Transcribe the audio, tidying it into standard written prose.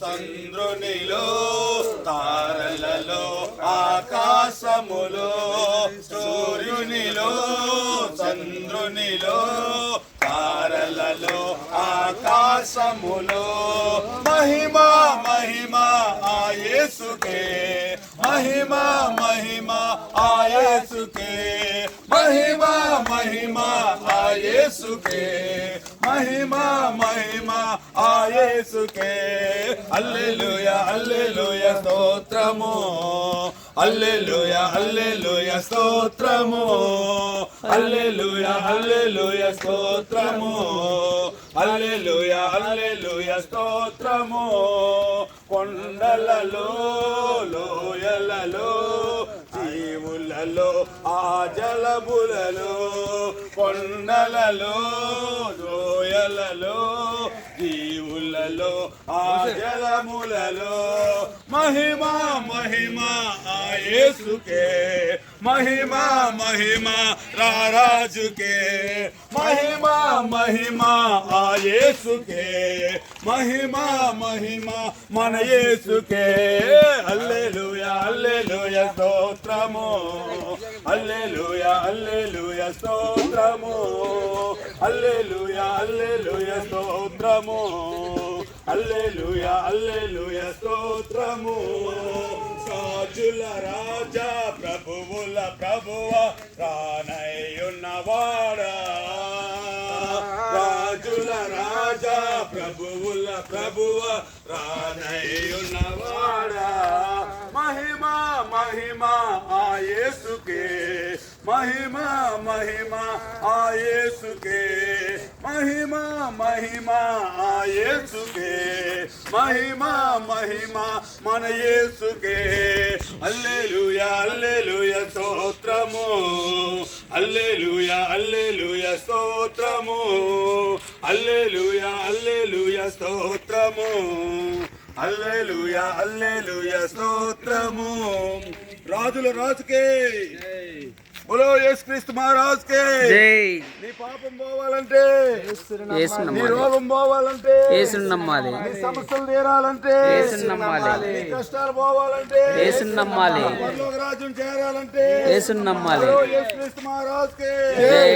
చంద్రునిలో తారలలో ఆకాశములో సూర్యునిలో చంద్రునిలో తారలలో ఆకాశములో మహిమ మహిమ ఆ యేసుకే మహిమ మహిమ ఆ యేసుకే మహిమ మహిమ ఆ యేసుకే మహిమ మహిమ ఆ యేసుకే హల్లెలూయా హల్లెలూయా స్తోత్రము హల్లెలూయా హల్లెలూయా స్తోత్రము హల్లెలూయా హల్లెలూయా స్తోత్రము హల్లెలూయా హల్లెలూయా స్తోత్రము కొండలలో లోయలలో జీవులలో ఆ జలములలో కొండలలో లోయలలో జీవులలో ఆ జలములలో మహిమ మహిమ ఆ యేసుకే మహిమ మహిమ రారాజుకే మహిమ మహిమ ఆ యేసుకే మహిమ మహిమ మన యేసుకే హల్లెలూయా హల్లెలూయా స్తోత్రము హల్లెలూయా హల్లెలూయా స్తోత్రము హల్లెలూయా హల్లెలూయా స్తోత్రము హల్లెలూయా హల్లెలూయా స్తోత్రము రాజుల రాజా ప్రభువుల ప్రభువ రానయ్యున్నవాడా రాజుల రాజా ప్రభువుల ప్రభువ రానయ్యున్నవాడా మహిమ మహిమ ఆ యేసుకే మహిమ మహిమ ఆ యేసుకే మహిమ మహిమ ఆ యేసుకే మహిమ మహిమ మన యేసుకే హల్లెలూయా హల్లెలూయా స్తోత్రము హల్లెలూయా హల్లెలూయా స్తోత్రము హల్లెలూయా హల్లెలూయా స్తోత్రము హల్లెలూయా హల్లెలూయా స్తోత్రము రాజుల రాజుకే బోలో యేసుక్రీస్తు మహారాజ్ కే జై నీ పాపం పోవాలంటే యేసుని నీ రోగం పోవాలంటే యేసుని నమ్మాలి నీ సమస్యలు తీరాలంటే యేసుని నమ్మాలి నీ కష్టాలు పోవాలంటే యేసుని నమ్మాలి పరలోక రాజ్యం చేరాలంటే యేసుని నమ్మాలి బోలో యేసుక్రీస్తు మహారాజ్ కే జై